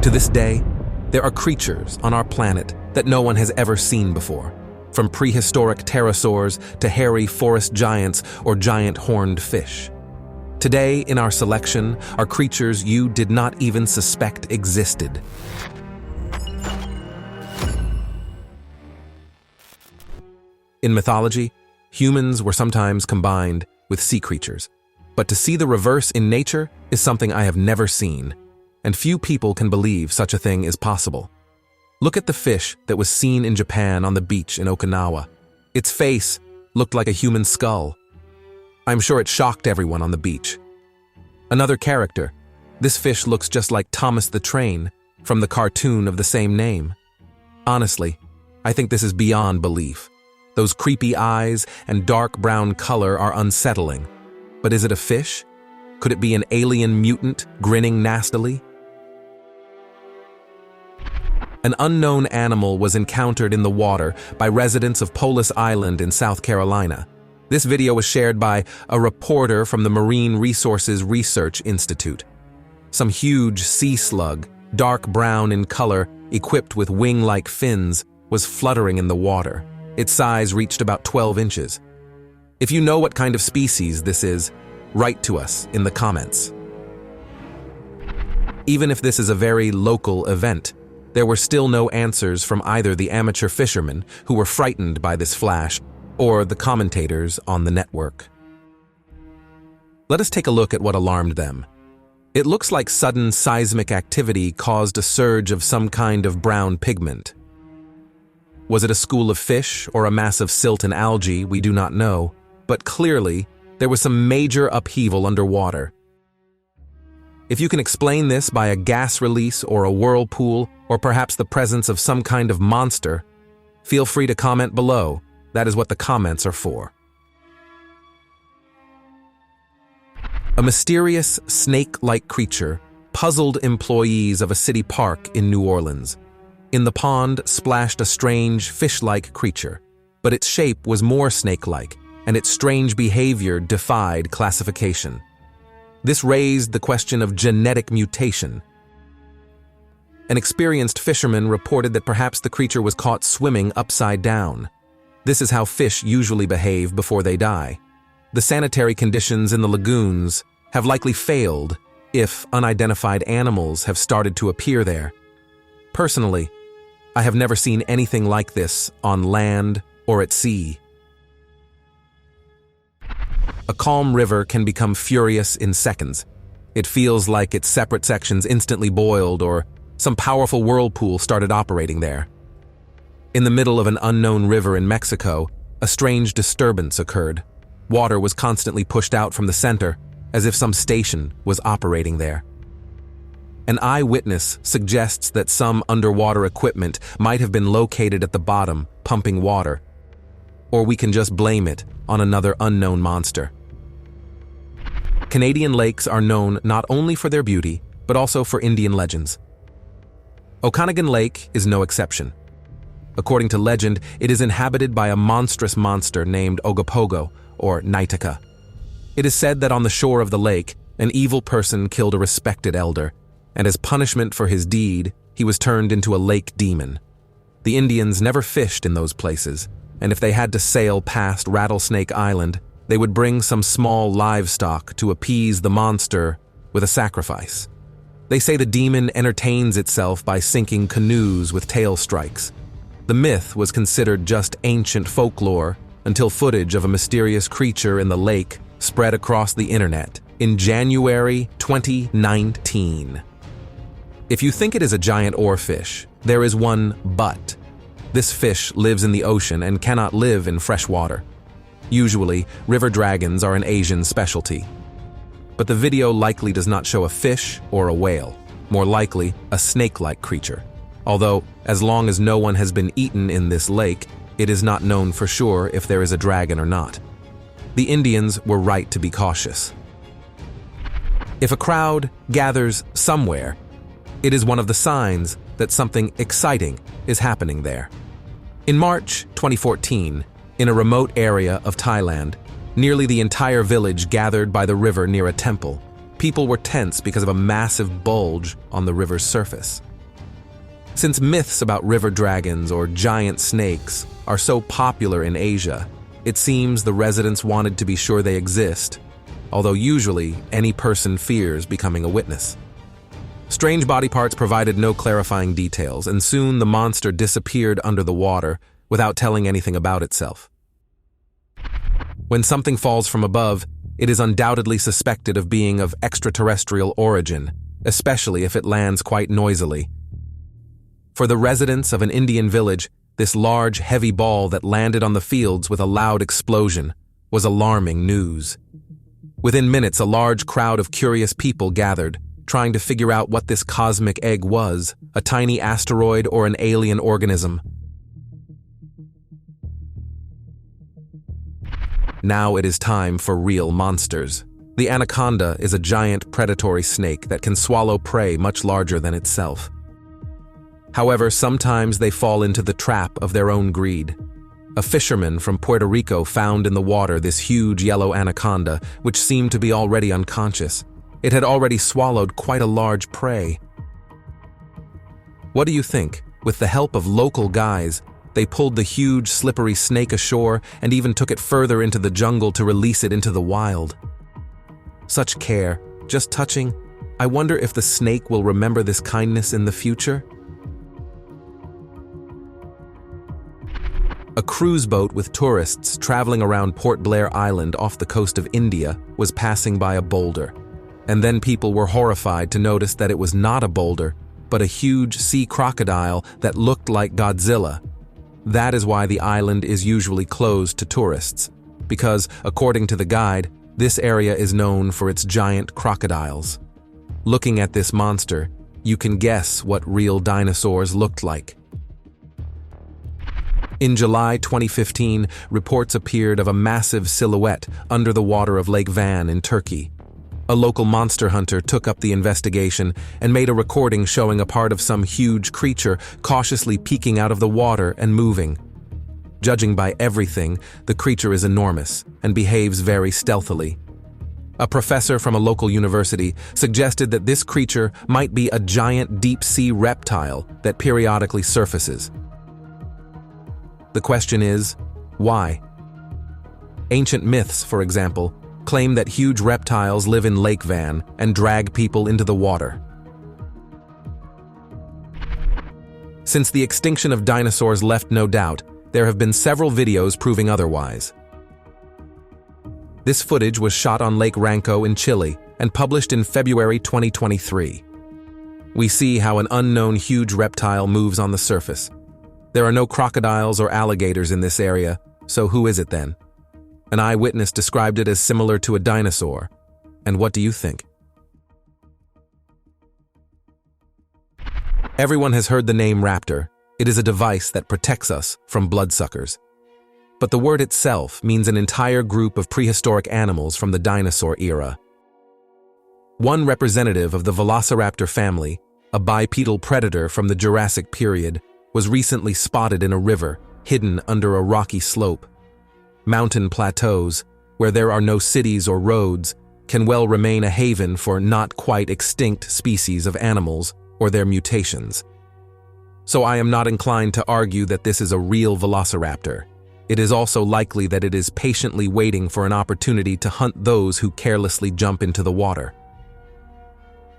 To this day, there are creatures on our planet that no one has ever seen before, from prehistoric pterosaurs to hairy forest giants or giant horned fish. Today, in our selection, are creatures you did not even suspect existed. In mythology, humans were sometimes combined with sea creatures. But to see the reverse in nature is something I have never seen, and few people can believe such a thing is possible. Look at the fish that was seen in Japan on the beach in Okinawa. Its face looked like a human skull. I'm sure it shocked everyone on the beach. Another character. This fish looks just like Thomas the Train from the cartoon of the same name. Honestly, I think this is beyond belief. Those creepy eyes and dark brown color are unsettling. But is it a fish? Could it be an alien mutant grinning nastily? An unknown animal was encountered in the water by residents of Polis Island in South Carolina. This video was shared by a reporter from the Marine Resources Research Institute. Some huge sea slug, dark brown in color, equipped with wing-like fins, was fluttering in the water. Its size reached about 12 inches. If you know what kind of species this is, write to us in the comments. Even if this is a very local event, there were still no answers from either the amateur fishermen who were frightened by this flash or the commentators on the network. Let us take a look at what alarmed them. It looks like sudden seismic activity caused a surge of some kind of brown pigment. Was it a school of fish or a mass of silt and algae? We do not know, but clearly there was some major upheaval underwater. If you can explain this by a gas release or a whirlpool, or perhaps the presence of some kind of monster, feel free to comment below. That is what the comments are for. A mysterious snake-like creature puzzled employees of a city park in New Orleans. In the pond splashed a strange fish-like creature, but its shape was more snake-like, and its strange behavior defied classification. This raised the question of genetic mutation. An experienced fisherman reported that perhaps the creature was caught swimming upside down. This is how fish usually behave before they die. The sanitary conditions in the lagoons have likely failed if unidentified animals have started to appear there. Personally, I have never seen anything like this on land or at sea. A calm river can become furious in seconds. It feels like its separate sections instantly boiled or some powerful whirlpool started operating there. In the middle of an unknown river in Mexico, a strange disturbance occurred. Water was constantly pushed out from the center, as if some station was operating there. An eyewitness suggests that some underwater equipment might have been located at the bottom, pumping water. Or we can just blame it on another unknown monster. Canadian lakes are known not only for their beauty, but also for Indian legends. Okanagan Lake is no exception. According to legend, it is inhabited by a monstrous monster named Ogopogo, or Naitaka. It is said that on the shore of the lake, an evil person killed a respected elder, and as punishment for his deed, he was turned into a lake demon. The Indians never fished in those places, and if they had to sail past Rattlesnake Island, they would bring some small livestock to appease the monster with a sacrifice. They say the demon entertains itself by sinking canoes with tail strikes. The myth was considered just ancient folklore until footage of a mysterious creature in the lake spread across the internet in January 2019. If you think it is a giant oarfish, there is one but. This fish lives in the ocean and cannot live in fresh water. Usually, river dragons are an Asian specialty. But the video likely does not show a fish or a whale, more likely a snake-like creature. Although, as long as no one has been eaten in this lake, it is not known for sure if there is a dragon or not. The Indians were right to be cautious. If a crowd gathers somewhere, it is one of the signs that something exciting is happening there. In March 2014, in a remote area of Thailand, nearly the entire village gathered by the river near a temple. People were tense because of a massive bulge on the river's surface. Since myths about river dragons or giant snakes are so popular in Asia, it seems the residents wanted to be sure they exist, although usually any person fears becoming a witness. Strange body parts provided no clarifying details, and soon the monster disappeared under the water without telling anything about itself. When something falls from above, it is undoubtedly suspected of being of extraterrestrial origin, especially if it lands quite noisily. For the residents of an Indian village, this large, heavy ball that landed on the fields with a loud explosion was alarming news. Within minutes, a large crowd of curious people gathered, trying to figure out what this cosmic egg was, a tiny asteroid or an alien organism. Now it is time for real monsters. The anaconda is a giant predatory snake that can swallow prey much larger than itself. However, sometimes they fall into the trap of their own greed. A fisherman from Puerto Rico found in the water this huge yellow anaconda, which seemed to be already unconscious. It had already swallowed quite a large prey. What do you think? With the help of local guys, they pulled the huge, slippery snake ashore and even took it further into the jungle to release it into the wild. Such care, just touching. I wonder if the snake will remember this kindness in the future? A cruise boat with tourists traveling around Port Blair Island off the coast of India was passing by a boulder. And then people were horrified to notice that it was not a boulder, but a huge sea crocodile that looked like Godzilla. That is why the island is usually closed to tourists, because, according to the guide, this area is known for its giant crocodiles. Looking at this monster, you can guess what real dinosaurs looked like. In July 2015, reports appeared of a massive silhouette under the water of Lake Van in Turkey. A local monster hunter took up the investigation and made a recording showing a part of some huge creature cautiously peeking out of the water and moving. Judging by everything, the creature is enormous and behaves very stealthily. A professor from a local university suggested that this creature might be a giant deep-sea reptile that periodically surfaces. The question is, why? Ancient myths, for example, claim that huge reptiles live in Lake Van and drag people into the water. Since the extinction of dinosaurs left no doubt, there have been several videos proving otherwise. This footage was shot on Lake Ranco in Chile and published in February 2023. We see how an unknown huge reptile moves on the surface. There are no crocodiles or alligators in this area, so who is it then? An eyewitness described it as similar to a dinosaur. And what do you think? Everyone has heard the name raptor. It is a device that protects us from bloodsuckers. But the word itself means an entire group of prehistoric animals from the dinosaur era. One representative of the Velociraptor family, a bipedal predator from the Jurassic period, was recently spotted in a river, hidden under a rocky slope. Mountain plateaus, where there are no cities or roads, can well remain a haven for not quite extinct species of animals or their mutations. So I am not inclined to argue that this is a real velociraptor. It is also likely that it is patiently waiting for an opportunity to hunt those who carelessly jump into the water.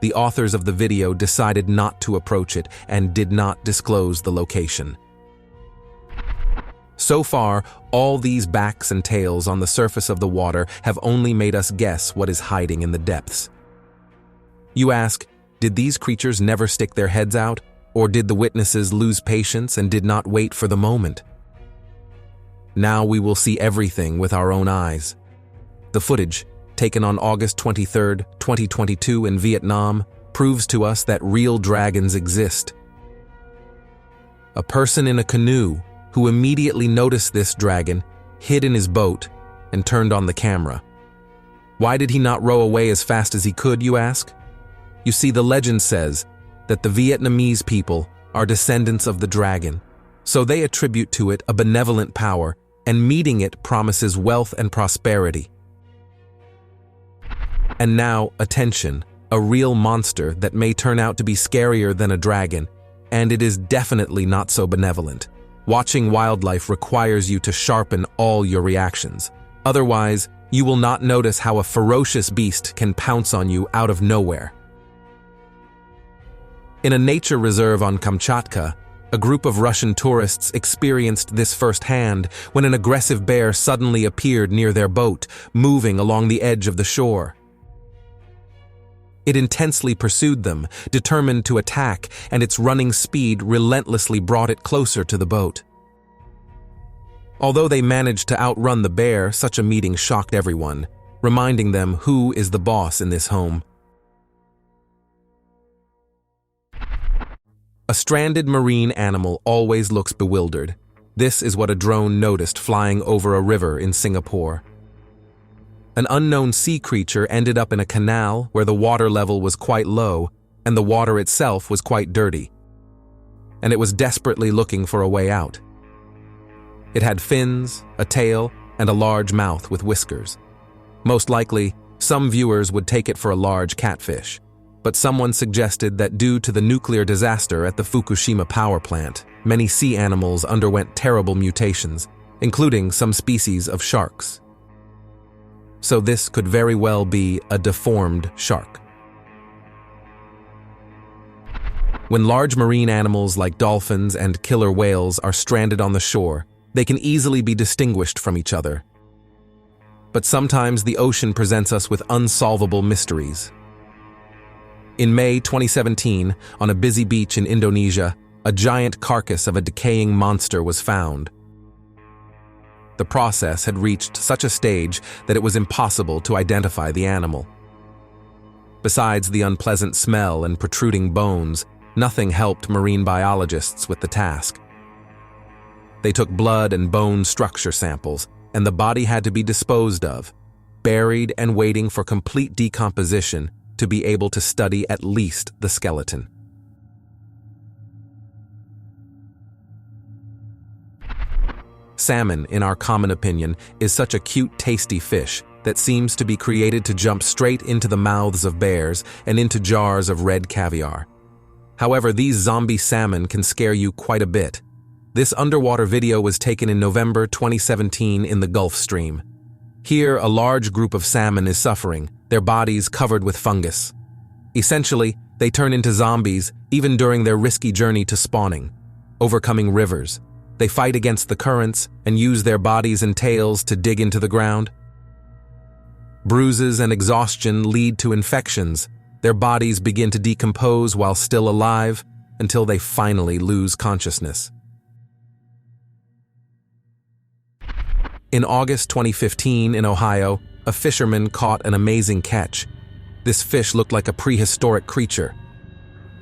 The authors of the video decided not to approach it and did not disclose the location. So far, all these backs and tails on the surface of the water have only made us guess what is hiding in the depths. You ask, did these creatures never stick their heads out, or did the witnesses lose patience and did not wait for the moment? Now we will see everything with our own eyes. The footage, taken on August 23, 2022 in Vietnam, proves to us that real dragons exist. A person in a canoe who immediately noticed this dragon hid in his boat and turned on the camera. Why did he not row away as fast as he could, you ask? You see, the legend says that the Vietnamese people are descendants of the dragon, so they attribute to it a benevolent power, and meeting it promises wealth and prosperity. And now, attention, a real monster that may turn out to be scarier than a dragon, and it is definitely not so benevolent. Watching wildlife requires you to sharpen all your reactions. Otherwise, you will not notice how a ferocious beast can pounce on you out of nowhere. In a nature reserve on Kamchatka, a group of Russian tourists experienced this firsthand when an aggressive bear suddenly appeared near their boat, moving along the edge of the shore. It intensely pursued them, determined to attack, and its running speed relentlessly brought it closer to the boat. Although they managed to outrun the bear, such a meeting shocked everyone, reminding them who is the boss in this home. A stranded marine animal always looks bewildered. This is what a drone noticed flying over a river in Singapore. An unknown sea creature ended up in a canal where the water level was quite low and the water itself was quite dirty, and it was desperately looking for a way out. It had fins, a tail, and a large mouth with whiskers. Most likely, some viewers would take it for a large catfish, but someone suggested that due to the nuclear disaster at the Fukushima power plant, many sea animals underwent terrible mutations, including some species of sharks. So this could very well be a deformed shark. When large marine animals like dolphins and killer whales are stranded on the shore, they can easily be distinguished from each other. But sometimes the ocean presents us with unsolvable mysteries. In May 2017, on a busy beach in Indonesia, a giant carcass of a decaying monster was found. The process had reached such a stage that it was impossible to identify the animal. Besides the unpleasant smell and protruding bones, nothing helped marine biologists with the task. They took blood and bone structure samples, and the body had to be disposed of, buried and waiting for complete decomposition to be able to study at least the skeleton. Salmon, in our common opinion, is such a cute, tasty fish that seems to be created to jump straight into the mouths of bears and into jars of red caviar. However, these zombie salmon can scare you quite a bit. This underwater video was taken in November 2017 in the Gulf Stream. Here, a large group of salmon is suffering, their bodies covered with fungus. Essentially, they turn into zombies even during their risky journey to spawning, overcoming rivers. They fight against the currents and use their bodies and tails to dig into the ground. Bruises and exhaustion lead to infections. Their bodies begin to decompose while still alive until they finally lose consciousness. In August 2015 in Ohio, a fisherman caught an amazing catch. This fish looked like a prehistoric creature.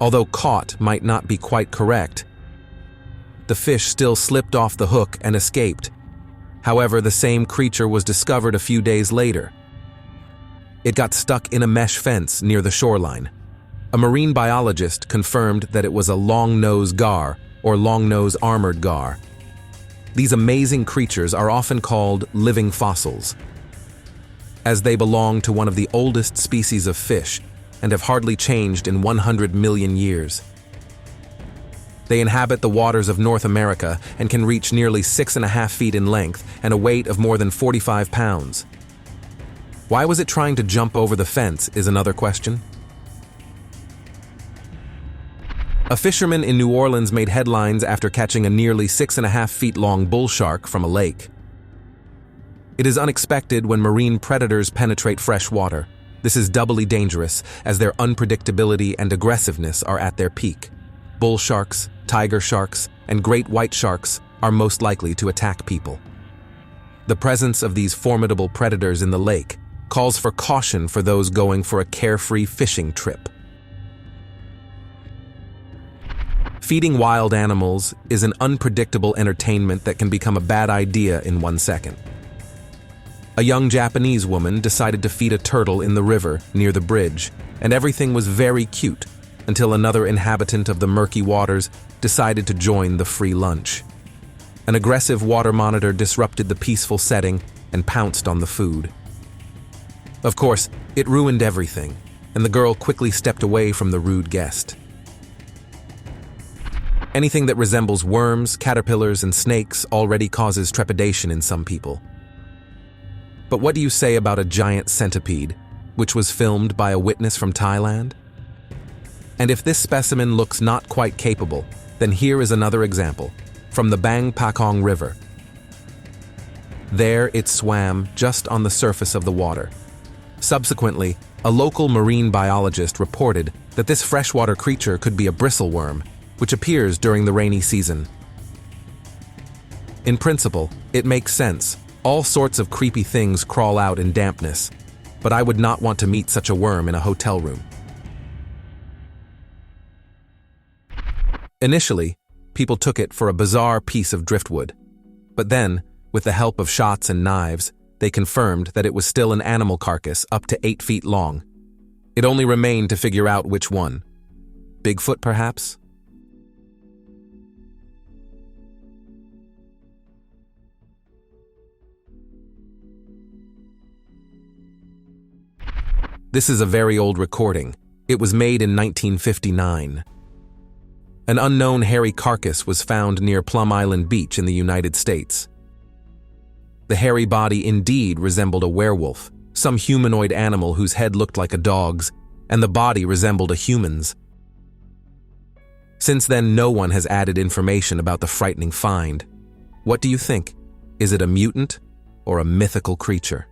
Although caught might not be quite correct, the fish still slipped off the hook and escaped. However, the same creature was discovered a few days later. It got stuck in a mesh fence near the shoreline. A marine biologist confirmed that it was a long-nose gar, or long-nose armored gar. These amazing creatures are often called living fossils, as they belong to one of the oldest species of fish and have hardly changed in 100 million years. They inhabit the waters of North America and can reach nearly 6.5 feet in length and a weight of more than 45 pounds. Why was it trying to jump over the fence is another question. A fisherman in New Orleans made headlines after catching a nearly 6.5 feet long bull shark from a lake. It is unexpected when marine predators penetrate fresh water. This is doubly dangerous as their unpredictability and aggressiveness are at their peak. Bull sharks, tiger sharks, and great white sharks are most likely to attack people. The presence of these formidable predators in the lake calls for caution for those going for a carefree fishing trip. Feeding wild animals is an unpredictable entertainment that can become a bad idea in 1 second. A young Japanese woman decided to feed a turtle in the river near the bridge, and everything was very cute until another inhabitant of the murky waters decided to join the free lunch. An aggressive water monitor disrupted the peaceful setting and pounced on the food. Of course, it ruined everything, and the girl quickly stepped away from the rude guest. Anything that resembles worms, caterpillars, and snakes already causes trepidation in some people. But what do you say about a giant centipede, which was filmed by a witness from Thailand? And if this specimen looks not quite capable, then here is another example, from the Bang Pakong River. There it swam just on the surface of the water. Subsequently, a local marine biologist reported that this freshwater creature could be a bristleworm, which appears during the rainy season. In principle, it makes sense. All sorts of creepy things crawl out in dampness, but I would not want to meet such a worm in a hotel room. Initially, people took it for a bizarre piece of driftwood, but then, with the help of shots and knives, they confirmed that it was still an animal carcass up to 8 feet long. It only remained to figure out which one. Bigfoot, perhaps? This is a very old recording. It was made in 1959. An unknown hairy carcass was found near Plum Island Beach in the United States. The hairy body indeed resembled a werewolf, some humanoid animal whose head looked like a dog's, and the body resembled a human's. Since then, no one has added information about the frightening find. What do you think? Is it a mutant or a mythical creature?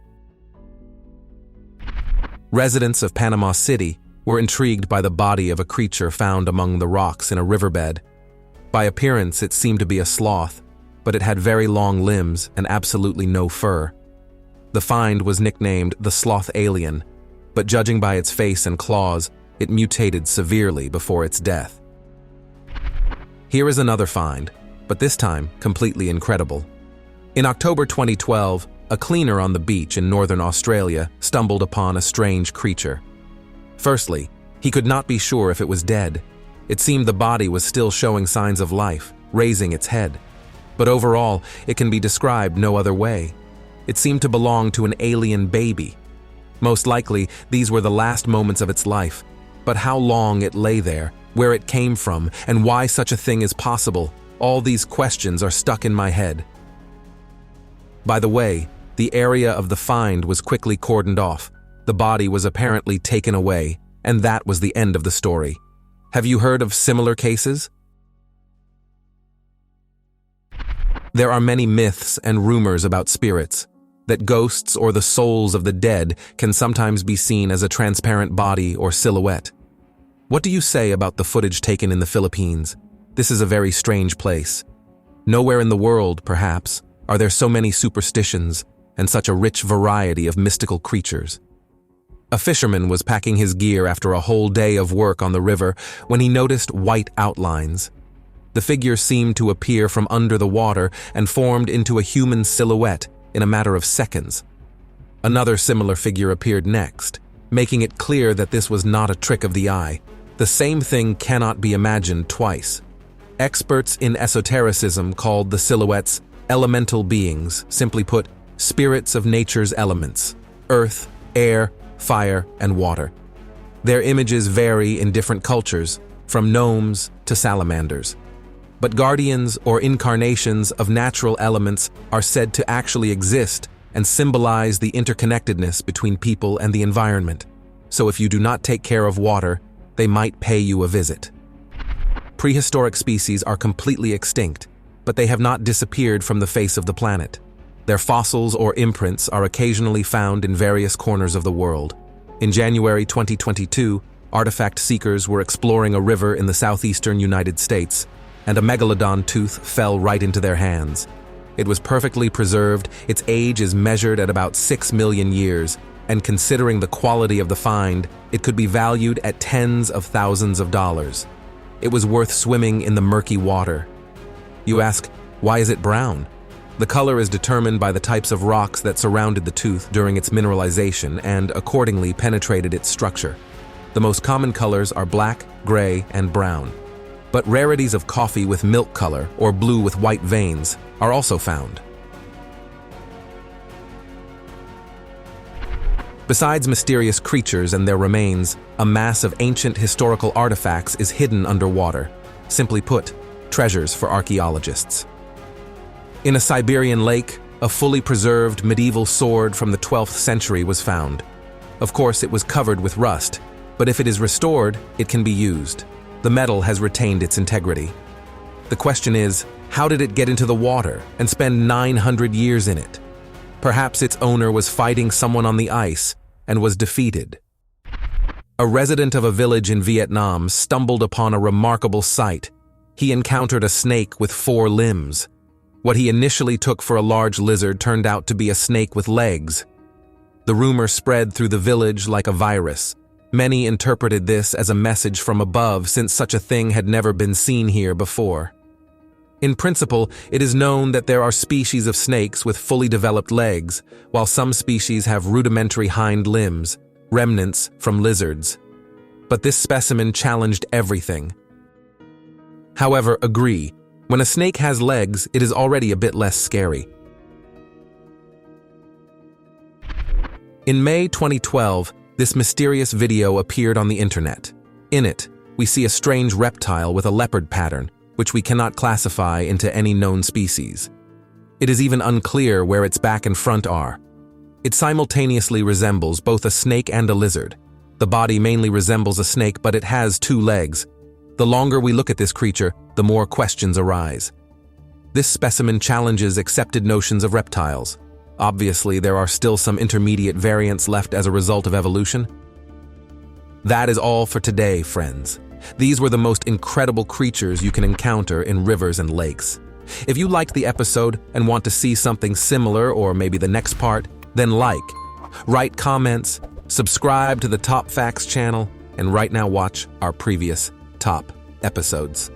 Residents of Panama City were intrigued by the body of a creature found among the rocks in a riverbed. By appearance, it seemed to be a sloth, but it had very long limbs and absolutely no fur. The find was nicknamed the sloth alien, but judging by its face and claws, it mutated severely before its death. Here is another find, but this time completely incredible. In October 2012, a cleaner on the beach in northern Australia stumbled upon a strange creature. Firstly, he could not be sure if it was dead. It seemed the body was still showing signs of life, raising its head. But overall, it can be described no other way. It seemed to belong to an alien baby. Most likely, these were the last moments of its life. But how long it lay there, where it came from, and why such a thing is possible, all these questions are stuck in my head. By the way, the area of the find was quickly cordoned off. The body was apparently taken away, and that was the end of the story. Have you heard of similar cases? There are many myths and rumors about spirits, that ghosts or the souls of the dead can sometimes be seen as a transparent body or silhouette. What do you say about the footage taken in the Philippines? This is a very strange place. Nowhere in the world, perhaps, are there so many superstitions and such a rich variety of mystical creatures. A fisherman was packing his gear after a whole day of work on the river when he noticed white outlines. The figure seemed to appear from under the water and formed into a human silhouette in a matter of seconds. Another similar figure appeared next, making it clear that this was not a trick of the eye. The same thing cannot be imagined twice. Experts in esotericism called the silhouettes elemental beings, simply put, spirits of nature's elements: earth, air, fire, and water. Their images vary in different cultures, from gnomes to salamanders. But guardians or incarnations of natural elements are said to actually exist and symbolize the interconnectedness between people and the environment. So if you do not take care of water, they might pay you a visit. Prehistoric species are completely extinct, but they have not disappeared from the face of the planet. Their fossils or imprints are occasionally found in various corners of the world. In January 2022, artifact seekers were exploring a river in the southeastern United States, and a megalodon tooth fell right into their hands. It was perfectly preserved, its age is measured at about 6 million years, and considering the quality of the find, it could be valued at tens of thousands of dollars. It was worth swimming in the murky water. You ask, why is it brown? The color is determined by the types of rocks that surrounded the tooth during its mineralization and accordingly penetrated its structure. The most common colors are black, gray, and brown. But rarities of coffee with milk color or blue with white veins are also found. Besides mysterious creatures and their remains, a mass of ancient historical artifacts is hidden underwater. Simply put, treasures for archaeologists. In a Siberian lake, a fully preserved medieval sword from the 12th century was found. Of course, it was covered with rust, but if it is restored, it can be used. The metal has retained its integrity. The question is, how did it get into the water and spend 900 years in it? Perhaps its owner was fighting someone on the ice and was defeated. A resident of a village in Vietnam stumbled upon a remarkable sight. He encountered a snake with 4 limbs. What he initially took for a large lizard turned out to be a snake with legs. The rumor spread through the village like a virus. Many interpreted this as a message from above, since such a thing had never been seen here before. In principle, it is known that there are species of snakes with fully developed legs, while some species have rudimentary hind limbs, remnants from lizards. But this specimen challenged everything. However, agree, when a snake has legs, it is already a bit less scary. In May 2012, this mysterious video appeared on the internet. In it, we see a strange reptile with a leopard pattern, which we cannot classify into any known species. It is even unclear where its back and front are. It simultaneously resembles both a snake and a lizard. The body mainly resembles a snake, but it has 2 legs. The longer we look at this creature, the more questions arise. This specimen challenges accepted notions of reptiles. Obviously, there are still some intermediate variants left as a result of evolution. That is all for today, friends. These were the most incredible creatures you can encounter in rivers and lakes. If you liked the episode and want to see something similar, or maybe the next part, then write comments, subscribe to the Top Facts channel, and right now watch our previous top episodes.